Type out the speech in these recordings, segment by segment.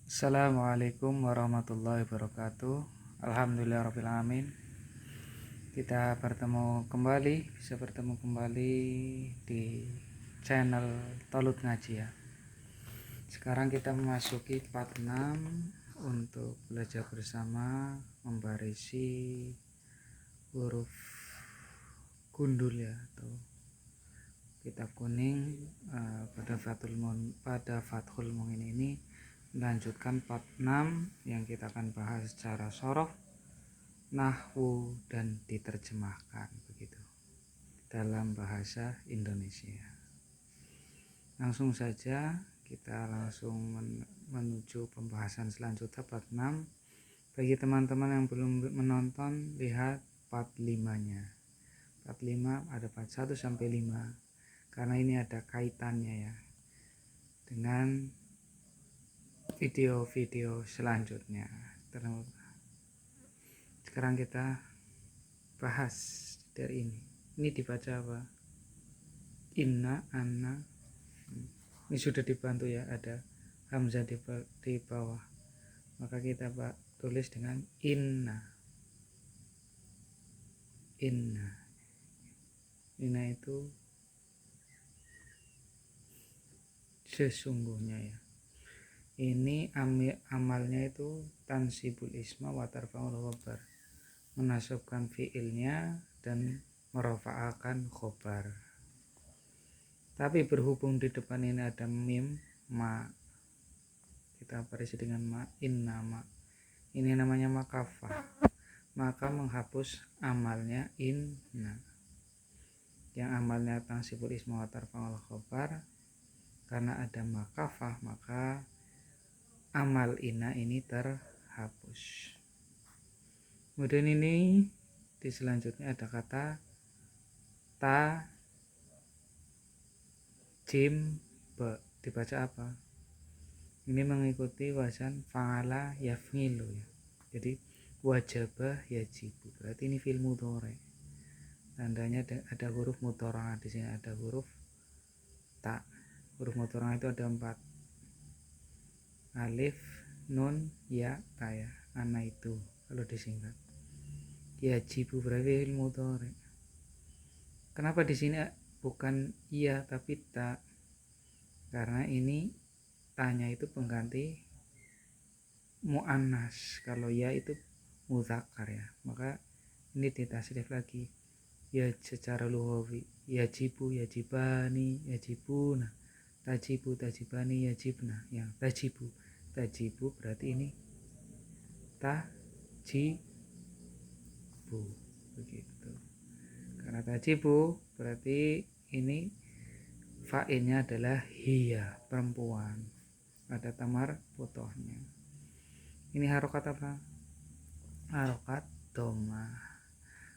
Assalamualaikum warahmatullahi wabarakatuh. Alhamdulillahirrahmanirrahim. Kita bisa bertemu kembali di channel Tolut Ngaji ya. Sekarang kita memasuki part 6 untuk belajar bersama membarisi huruf gundul ya, atau kitab kuning pada Fathul Muin ini melanjutkan part 6 yang kita akan bahas secara shoroh, nahwu, dan diterjemahkan begitu dalam bahasa Indonesia. Langsung saja kita menuju pembahasan selanjutnya part 6. Bagi teman-teman yang belum menonton, lihat part 5-nya. Part 5 ada part 1 sampai 5 karena ini ada kaitannya ya dengan video-video selanjutnya. Sekarang kita bahas dari ini. Ini dibaca apa? Inna, anna. Ini sudah dibantu ya, ada hamzah di bawah. Maka kita tulis dengan inna. Inna. Inna itu sesungguhnya ya. Ini amalnya itu tansibul isma wa tarfa'ul khobar, menasabkan fiilnya dan merafa'akan khobar. Tapi berhubung di depan ini ada mim, ma, kita barisi dengan ma, inna ma. Ini namanya makafah, maka menghapus amalnya inna yang amalnya tansibul isma wa tarfa'ul khobar. Karena ada makafah, maka amal inna ini terhapus. Kemudian ini di selanjutnya ada kata ta jim be, dibaca apa? Ini mengikuti wazan fa'ala yaf'ilu ya. Jadi wajabah yajibu, berarti ini fi'il mudhari. Tandanya ada huruf mudhari, di sini ada huruf ta. Huruf mudhari itu ada 4. Alif, nun, ya, ta ya. Ana itu kalau disingkat. Yajibu berarti fi'il mudhari. Kenapa di sini bukan iya tapi ta? Karena ini tanya itu pengganti muannas. Kalau ya itu mudzakkar ya. Maka ini ditasrif lagi. Ya secara lughawi. Yajibu, yajibani, yajibuna. Tajibu, tajibani, yajibna. Yang tajibu berarti ini tajibu begitu. Karena tajibu berarti ini fa'ilnya adalah hiya, perempuan, ada tamar putohnya. Ini harokat apa? Harokat dhamma.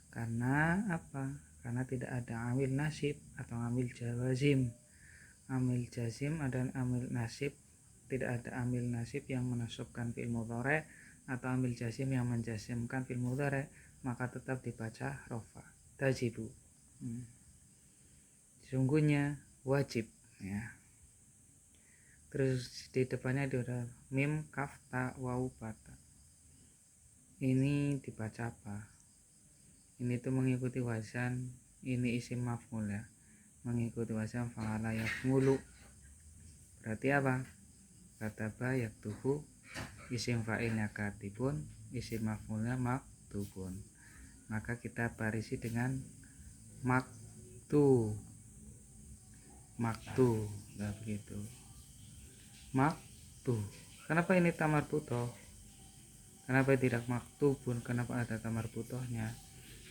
Karena apa? Karena tidak ada amil nasib atau amil jawazim. Amil jazim dan amil nasib. Tidak ada amil nasib yang menasabkan fi'il mudhari atau amil jazim yang menjazimkan fi'il mudhari, maka tetap dibaca rofa. Tajibu. Sungguhnya wajib ya. Terus di depannya ada mim, kaf, ta, waw, bata. Ini dibaca apa? Ini tuh mengikuti wazan, ini isim maf'ul ya. Mengikuti wazan fa'ala yaf'ulu. Berarti apa? Kataba yaktubu, isim fa'ilnya katibun, isim maf'ulnya maktubun. Maka kita barisi dengan maktu. Nah begitu. Maktu. Kenapa ini tamar putoh? Kenapa tidak maktubun? Kenapa ada tamar putohnya?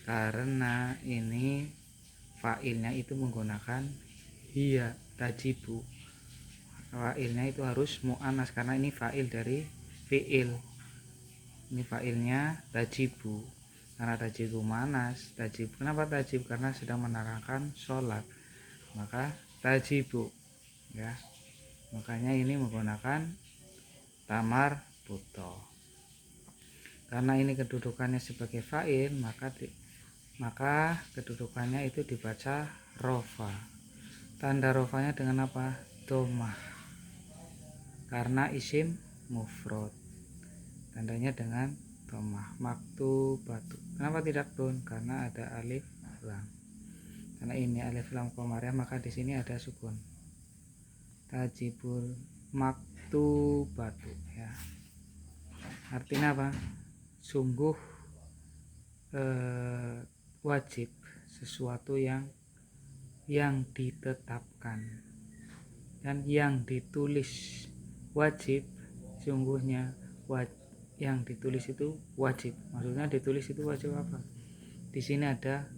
Karena ini fa'ilnya itu menggunakan hiya, tajibu. Fa'ilnya itu harus mu'annas karena ini fa'il dari fi'il. Ini fa'ilnya tajibu. Karena tajibu mu'annas, tajibu. Kenapa tajibu? Karena sedang menerangkan sholat. Maka tajibu ya. Makanya ini menggunakan tamar putoh. Karena ini kedudukannya sebagai fa'il, maka kedudukannya itu dibaca rofa. Tanda rofanya dengan apa? Dhammah. Karena isim mufrad. Tandanya dengan dhammah. Maktubatu. Kenapa tidak dun? Karena ada alif lam. Karena ini alif lam qamariyah, maka di sini ada sukun. Tajibul maktubatu ya. Artinya apa? Sungguh wajib, sesuatu yang ditetapkan dan yang ditulis. Wajib sungguhnya yang ditulis itu wajib. Maksudnya ditulis itu wajib apa? Di sini ada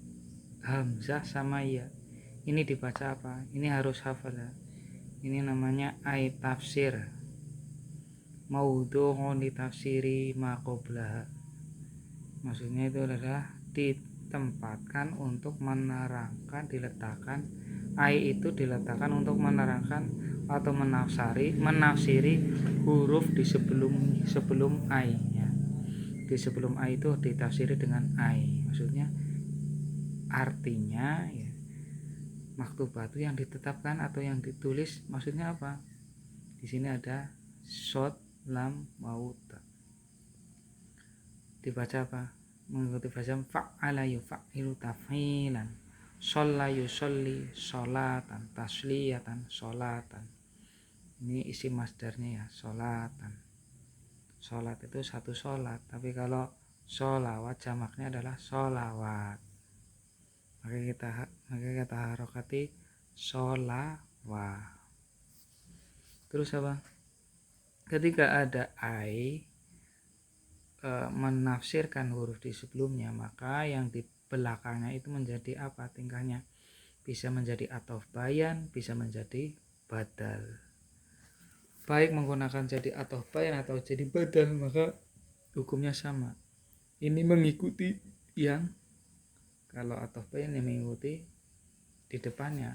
hamzah sama ya. Ini dibaca apa? Ini harus hafal ya. Ini namanya ay tafsir. Maudhu'un li tafsiri ma qablaha. Maksudnya itu adalah ditempatkan untuk menerangkan, diletakkan. Ay itu diletakkan untuk menerangkan atau menafsiri huruf di sebelum ay ya. Di sebelum ay itu ditafsiri dengan ay. Maksudnya artinya ya, maktubatu yang ditetapkan atau yang ditulis. Maksudnya apa? Di sini ada shod lam wauta. Dibaca apa? Mengikuti bahasa fa'ala yufa'ilu taf'ilan, shalla yusolli sholatan, tasliyatan sholatan. Ini isi masdarnya ya, sholatan. Sholat itu satu sholat, tapi kalau sholawat jamaknya adalah sholawat. Maka kita harokati sholawat. Terus apa? Ketika ada ai menafsirkan huruf di sebelumnya, maka yang di belakangnya itu menjadi apa tingkahnya? Bisa menjadi athof bayan, bisa menjadi badal. Baik menggunakan jadi athof bayan atau jadi badal, maka hukumnya sama. Ini mengikuti yang, kalau athof bayan yang mengikuti di depannya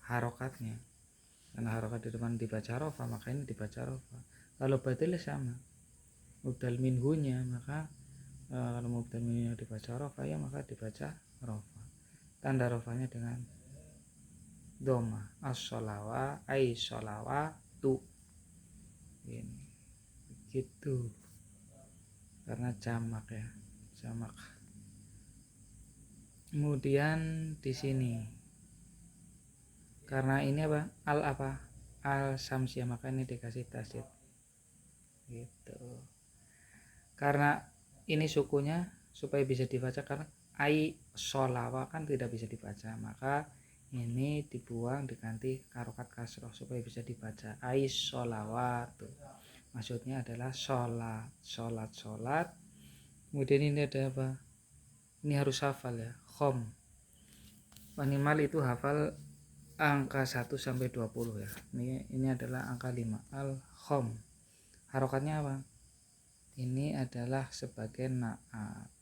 harokatnya. Karena harokat di depan dibaca rofa, maka ini dibaca rofa. Kalau badal sama, mubdal minhunya, maka kalau mubdal minhunya dibaca rofa ya, maka dibaca rofa. Tanda rofanya dengan doma. As-sholawa ay sholawatu. Ini begitu. Karena jamak ya, jamak. Kemudian di sini karena ini apa? Al samsiyah, maka ini dikasih tasydid. Gitu. Karena ini sukunya supaya bisa dibaca, karena ai sholawa kan tidak bisa dibaca, maka ini dibuang diganti harokat kasroh supaya bisa dibaca ai sholawatu. Maksudnya adalah sholat. Kemudian ini ada apa? Ini harus hafal ya, khom. Minimal itu hafal angka 1 sampai 20 ya. Ini adalah angka 5. Al-khom. Harokatnya apa? Ini adalah sebagai naat.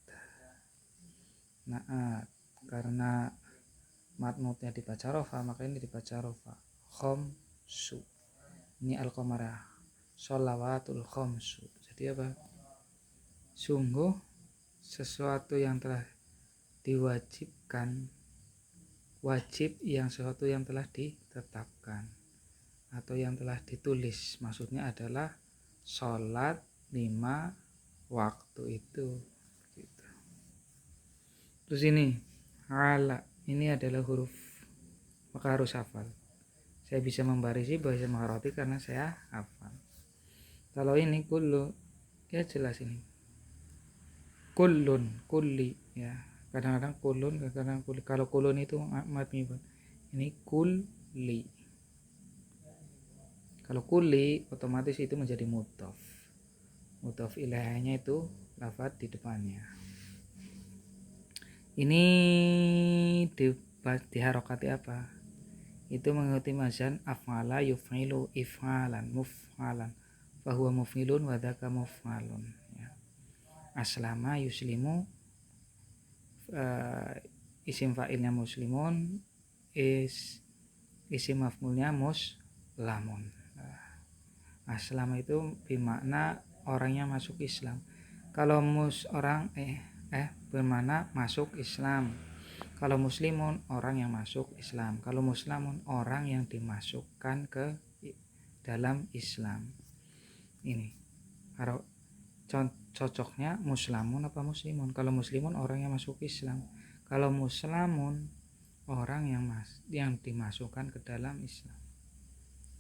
Karena matnutnya dibaca rofa, maka ini dibaca rofa. Khomsu. Ini al-qamarah. Sholawatul khomsu. Jadi apa? Sungguh sesuatu yang telah diwajibkan, wajib yang sesuatu yang telah ditetapkan atau yang telah ditulis. Maksudnya adalah sholat 5 waktu itu gitu. Terus ini ala, ini adalah huruf, maka harus hafal. Saya bisa membarisi bahasa Maharati karena saya hafal. Kalau ini kullu ya jelas ini kullun, kulli ya, kadang-kadang kulun, kadang-kadang kulli. Kalau kulun itu mati, ini kulli. Kalau kulli otomatis itu menjadi mudhof. Mudhof ilaihinya itu lafadz di depannya. Ini diharokati apa? Itu mengikuti mazan af'ala yuf'ilu if'alan muf'alan, fahuwa muf'ilun wa dzaka muf'alun ya. Aslama yuslimu, isim fa'ilnya muslimun, isim maf'ulnya muslamun. Aslama itu bermakna orangnya masuk Islam. Kalau orang bermakna masuk Islam. Kalau muslimun orang yang masuk Islam. Kalau muslamun orang yang dimasukkan ke dalam Islam. Ini cocoknya muslamun apa muslimun. Kalau muslimun orang yang masuk Islam, kalau muslamun orang yang dimasukkan ke dalam Islam.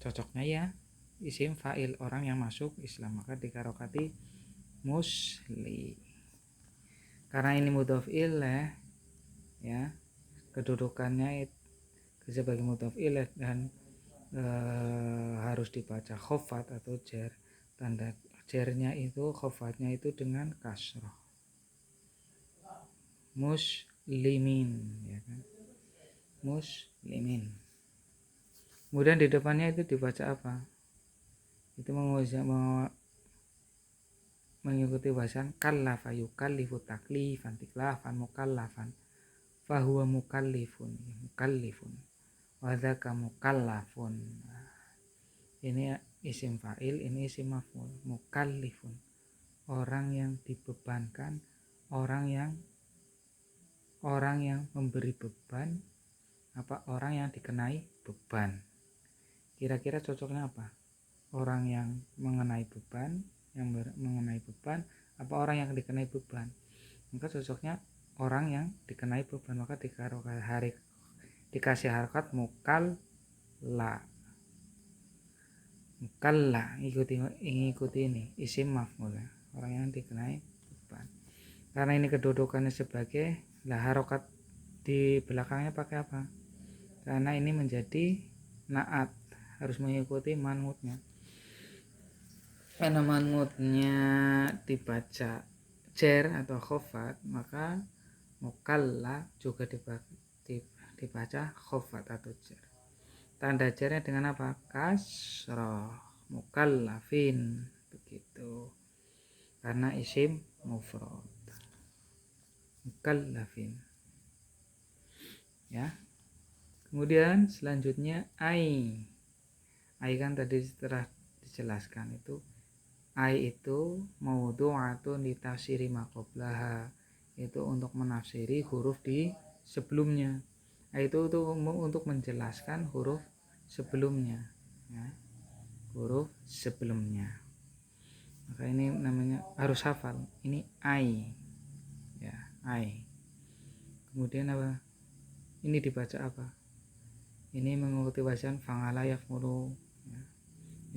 Cocoknya ya isim fa'il orang yang masuk Islam, maka dikarokati musli. Karena ini mudhof ilaih ya, kedudukannya sebagai mudhof ilaih dan harus dibaca khofat atau jar. Tanda jarnya itu, khofatnya itu dengan kasroh. Muslimin ya kan, muslimin. Kemudian di depannya itu dibaca apa? Itu mengikuti bahasan kallafa yukallifu taklifan tiklafan mukallafan fahuwa mukallifun wa dzaka mukallafun. Ini isim fa'il, ini isim maf'ul. Mukallifun orang yang dibebankan, orang yang memberi beban, apa orang yang dikenai beban. Kira-kira cocoknya apa? Orang yang mengenai beban, apa orang yang dikenai beban? Maka cocoknya orang yang dikenai beban, maka dikasih harokat mukalla, ikuti ini isim maf'ul, orang yang dikenai beban. Karena ini kedudukannya sebagai harokat di belakangnya pakai apa? Karena ini menjadi naat, harus mengikuti manutnya. Karena manutnya dibaca jar atau khofat, maka mukalla juga dibaca khofat atau jar. Tanda jarnya dengan apa? Kasroh, mukallafin, begitu. Karena isim mufrad, mukallafin ya. Kemudian selanjutnya ai kan tadi setelah dijelaskan itu, ai itu maudhu'atun li tafsiri ma qablaha, itu untuk menafsiri huruf di sebelumnya. Ai itu untuk menjelaskan huruf sebelumnya ya, huruf sebelumnya. Maka ini namanya harus hafal, ini ai ya, ai. Kemudian apa? Ini dibaca apa? Ini mengikuti bacaan fa'ala yaf'ulu ya.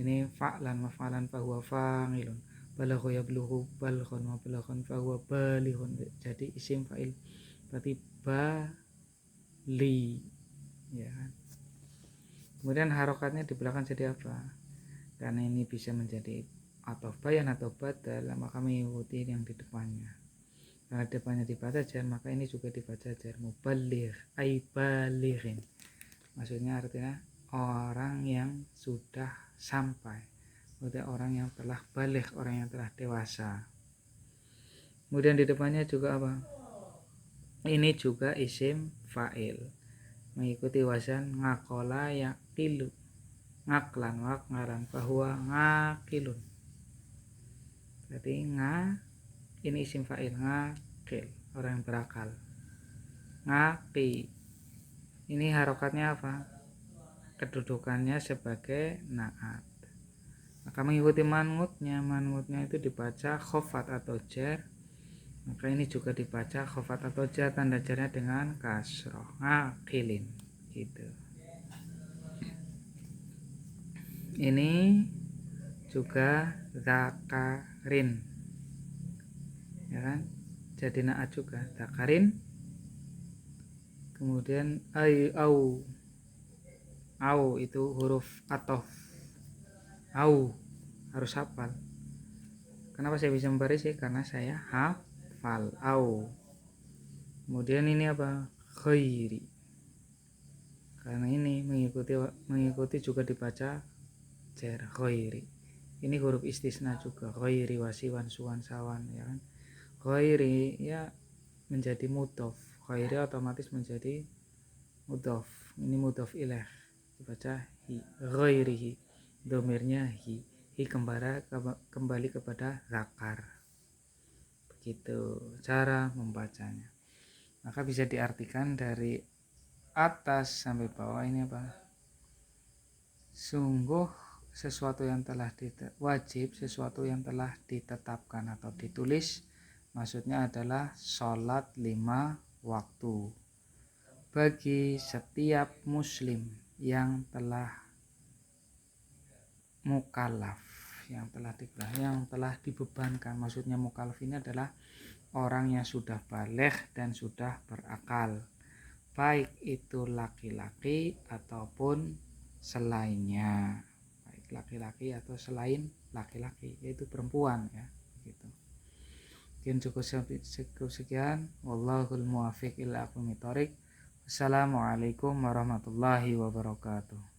Ini fa'lan maf'alan fahuwa fa'ilun, balagha yablughu balghan wa balaghan fahuwa balighun. Jadi isim fa'il berarti bali ya kan. Kemudian harokatnya di belakang jadi apa? Karena ini bisa menjadi atau bayan atau badal, maka mengikuti yang di depannya. Karena depannya dibaca jar, maka ini juga dibaca jar. Muballigh ay balighin, maksudnya artinya orang yang sudah sampai, maksudnya orang yang telah balik, orang yang telah dewasa. Kemudian di depannya juga apa? Ini juga isim fa'il, mengikuti wazan ngakola yaqilu, ngaklan wakngalan bahwa ngakilun. Berarti ini isim fa'il, ngakil, orang yang berakal. Ngaqi, ini harokatnya apa? Kedudukannya sebagai naat. Maka mengikuti manutnya itu dibaca khofat atau jar, maka ini juga dibaca khofat atau jar, tanda jarnya dengan kasroh, ngaqilin gitu. Ini juga zakarin ya kan, jadi naat juga zakarin. Kemudian au itu huruf atof, au harus hafal. Kenapa saya bisa membaris? Karena saya hafal au. Kemudian ini apa? Khairi, karena ini mengikuti juga dibaca jar, khairi. Ini huruf istisna juga, khairi wasiwan suwan sawan ya kan. Khairi ya menjadi mudhof, khairi otomatis menjadi mudhof. Ini mudhof ilaih, dibaca hi, ghairihi, domirnya hi kembali kepada zakar. Begitu cara membacanya. Maka bisa diartikan dari atas sampai bawah ini apa? Sungguh sesuatu yang telah wajib, sesuatu yang telah ditetapkan atau ditulis, maksudnya adalah sholat 5 waktu bagi setiap muslim yang telah mukallaf, yang telah dibebankan. Maksudnya mukallaf ini adalah orang yang sudah baligh dan sudah berakal, baik itu laki-laki ataupun selainnya, baik laki-laki atau selain laki-laki, yaitu perempuan ya gitu. Mungkin cukup sekian. Wallahul muwaffiq ila aqwamit thoriq. Assalamualaikum warahmatullahi wabarakatuh.